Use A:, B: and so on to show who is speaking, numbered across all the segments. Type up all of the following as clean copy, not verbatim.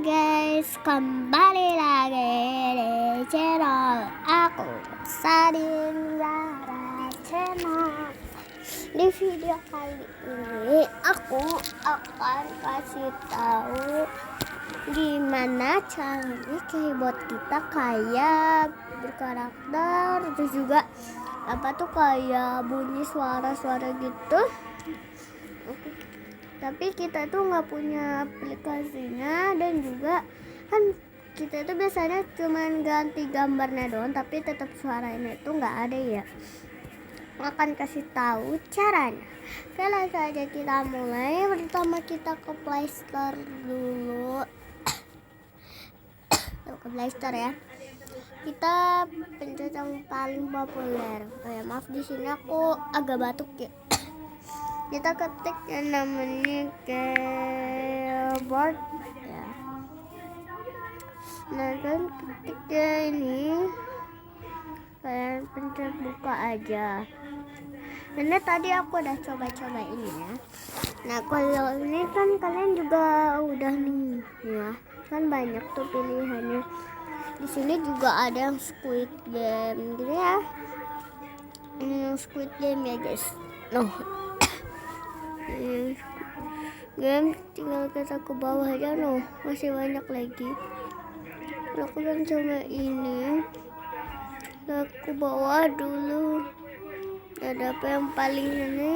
A: guys, kembali lagi di channel aku, Sadin Zara Channel. Di video kali ini aku akan kasih tahu gimana caranya keyboard kita kayak berkarakter, terus juga kayak bunyi suara-suara gitu. Tapi kita tuh nggak punya aplikasinya, dan juga kan kita tuh biasanya cuman ganti gambarnya doang, tapi tetap suaranya itu nggak ada ya. Akan kasih tahu caranya. Oke, langsung aja kita mulai. Pertama kita ke Play Store dulu. Ke Play Store ya. Kita pencet yang paling populer. Maaf di sini aku agak batuk ya. Kita ketik yang namanya keyboard ya. Nah kan ketik ini, kalian pencet buka aja. Karena tadi aku udah coba-coba ini ya. Nah kalau ini kan kalian juga udah nih ya, kan banyak tuh pilihannya. Di sini juga ada yang Squid Game gitu ya. Ini yang Squid Game ya guys. Game tinggal kita ke bawah aja masih banyak lagi. Aku kan coba ini, kita ke bawah dulu. Ada apa yang paling ini?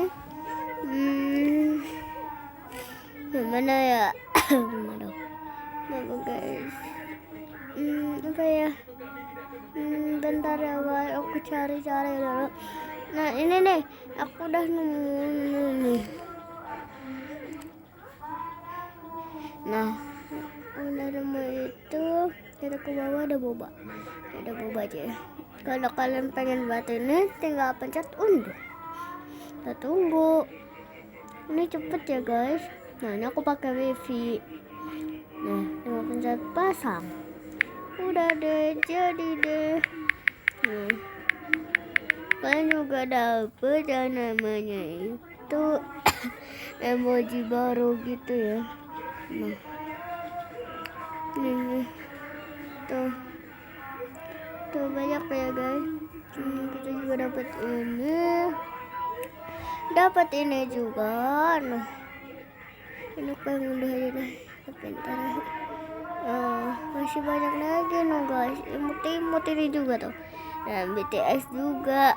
A: Mana ya? Mana guys? Apa ya? Bentar ya, aku cari-cari dulu. Nah ini nih, aku udah nemu nih. Nah, udah nemu itu, kita ke bawah ada boba aja. Kalau kalian pengen buat ini, tinggal pencet unduh. Kita tunggu. Ini cepet ya guys. Nah, ini aku pakai wifi. Nah, tinggal pencet pasang. Udah deh, jadi deh. Nih, kalian juga dapet yang namanya itu emoji baru gitu ya. Nah, ini tuh banyak ya guys. Kita juga dapat ini juga. Nah, ini aku yang udah aja deh. Bentar ya. Masih banyak lagi guys. Emot ini juga tuh. Dan BTS juga.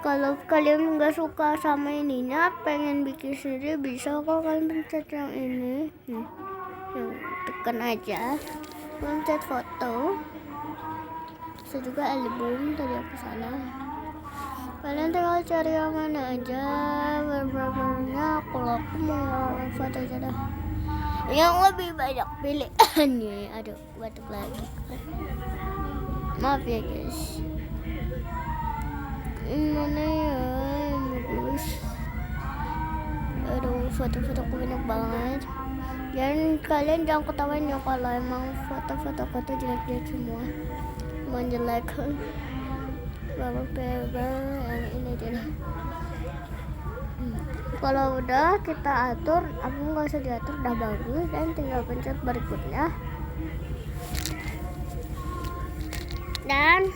A: Kalau kalian nggak suka sama ininya, pengen bikin sendiri, bisa kok kalian pencet yang ini. Tekan aja, pencet foto. Bisa juga album, tadi aku salah. Kalian tinggal cari yang mana aja berbarnya. Kalau aku mau foto aja dah, yang lebih banyak pilihannya. Aduh, batuk lagi. Maaf ya guys. Mana ya yang bagus? Aduh, foto-foto aku banyak banget. Dan kalian jangan ketawain ya kalau emang foto-foto tuh jelek-jelek semua. Emang jelek. Bapak paper yang ini aja lah. Kalau udah kita atur, aku nggak usah diatur, udah bagus. Dan tinggal pencet berikutnya. Dan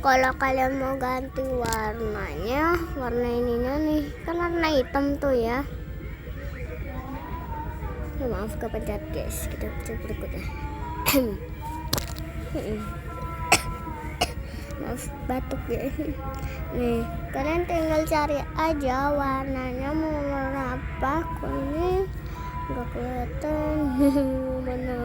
A: kalau kalian mau ganti warnanya, warna ininya nih, kan warna hitam tuh ya. Maaf kepencet guys, kita pencet berikutnya. Maaf batuk ya. Nih, kalian tinggal cari aja warnanya mau warna apa. Kok ini nggak kelihatan mana.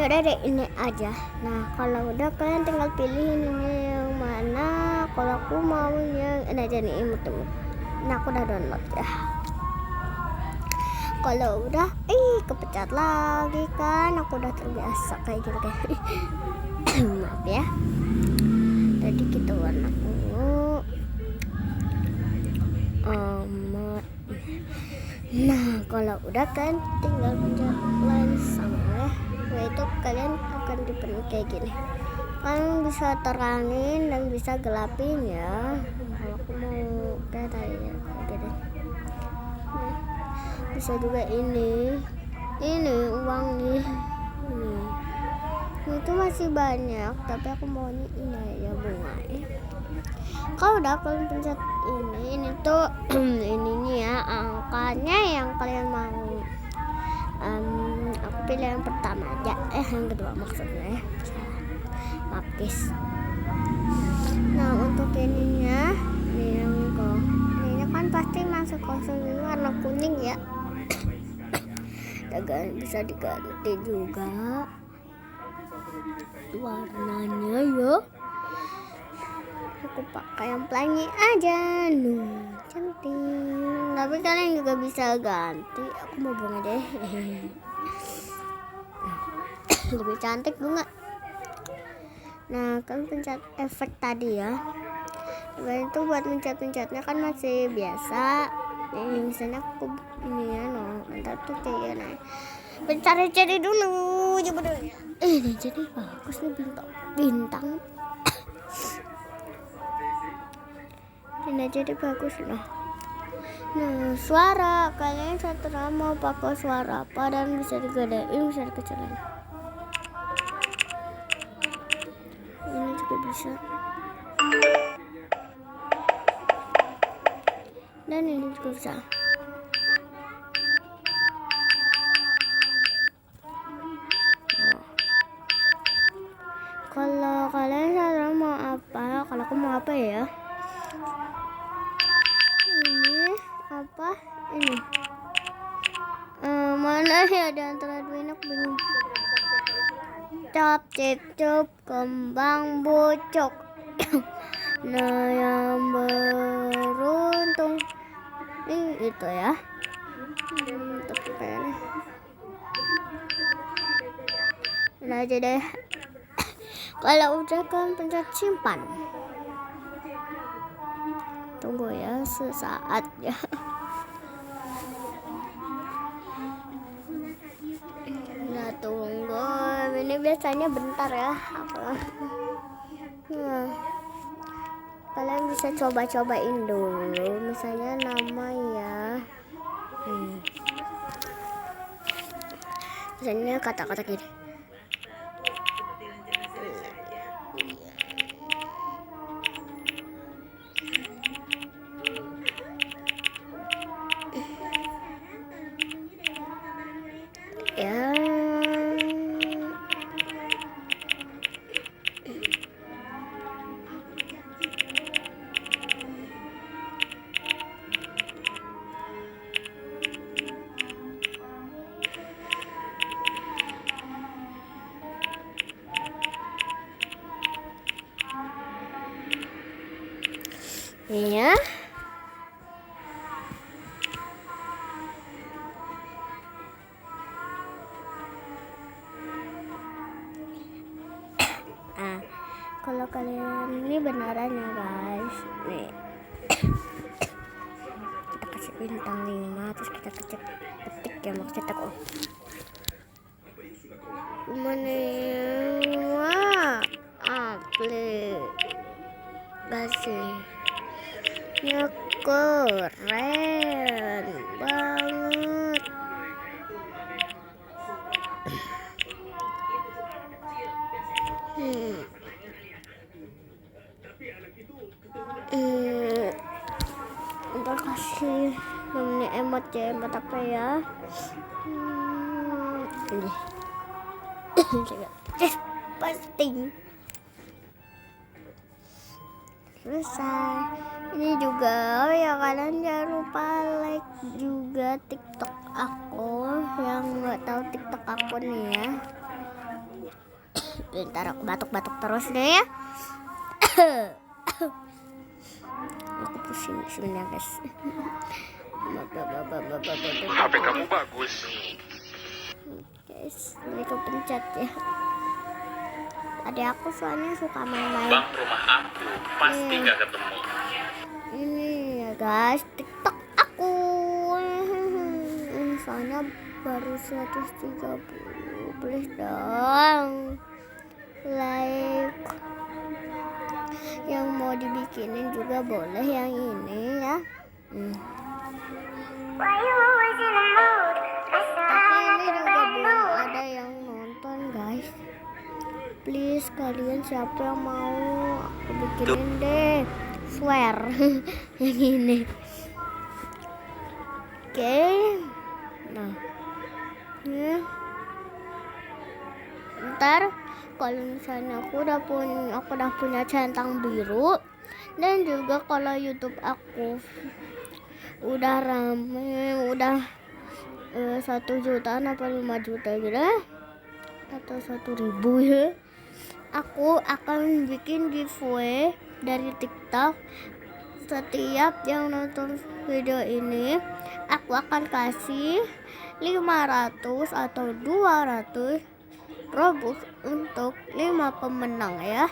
A: Udah deh, ini aja. Nah kalau udah kalian tinggal pilih ini yang mana. Kalau aku mau yang ini aja nih, imut. Nah aku udah download ya. Kalau udah kepecat lagi kan, aku udah terbiasa kayak gitu kan. Maaf ya. Tadi kita warna ungu. Nah kalau udah kan tinggal pencet langsung ya. Nah itu kalian akan dipenuhi kayak gini. Kalian bisa terangin dan bisa gelapin ya. Kalau aku mau kayak tadi ya, bisa juga ini uang nih, ini itu masih banyak tapi aku maunya ini aja bunga ya. Kalau udah kalian pencet ini tuh ininya ya angkanya yang kalian mau. Aku pilih yang pertama aja, yang kedua maksudnya ya, lapis. Nah untuk ininya ini kan pasti masuk kosong warna kuning ya. Bisa diganti juga warnanya ya. Aku pakai yang pelangi aja, cantik. Tapi kalian juga bisa ganti. Aku mau bunga deh. Lebih cantik bunga. Nah, kan pencet efek tadi ya. Efek itu buat pencet-pencetnya kan masih biasa. Misalnya aku ini ya, ntar tuh kayak pencari-cari dulu. Coba dulu. Ini jadi bagus nih bintang. Ini jadi bagus loh. Nah, suara kalian setelah mau pakai suara apa dan bisa digedein, bisa dikecilin. Ini juga bisa. Dan ini juga bisa. Kalau kalian setelah mau apa? Kalau aku mau apa ya? Apa ini mana ya di antara dua ini aku bingung. Cap cip kembang bocok. Nah yang beruntung ini itu ya. Tapi kayaknya nah aja deh. Kalau udah kan pencet simpan. Tunggu ya sesaat ya. Nah tunggu, ini biasanya bentar ya. Nah, kalian bisa coba-cobain dulu, misalnya nama ya. Misalnya kata-kata gini. Ya. Iya. Kalau kalian ini beneran ya guys, nih kita kasih bintang 5 terus kita ketik ya maksudnya kok wah aplikasinya keren banget. Ntar kasih namanya emot apa ya. Ini posting selesai. Ini juga ya kalian jangan lupa like juga TikTok aku yang nggak tahu TikTok aku nih ya. Bentar aku batuk-batuk terus deh ya. Aku pusing sebenarnya guys.
B: HP kamu bagus.
A: Guys, ini aku pencet ya. Adik aku soalnya suka main-main.
B: Bang, rumah aku pasti nggak ketemu.
A: Ini ya guys, TikTok aku. Soalnya baru 130. Please dong. Like. Yang mau dibikinin juga boleh yang ini ya. Why you always in the mood? kalian siapa yang mau aku bikinin deh swear yang ini. Oke. Nah, ya. Ntar kalau misalnya aku udah punya centang biru, dan juga kalau YouTube aku udah rame, udah 1 jutaan apa 5 juta gitu atau 1.000 ya, aku akan bikin giveaway dari TikTok. Setiap yang nonton video ini aku akan kasih 500 atau 200 Robux untuk 5 pemenang ya.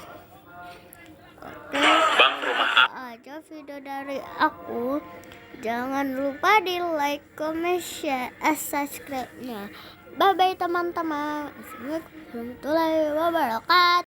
A: Oke,
B: Bang rumah A.
A: aja video dari aku. Jangan lupa di like, comment, share, subscribe-nya. Bye bye teman-teman. Assalamualaikum warahmatullahi wabarakatuh.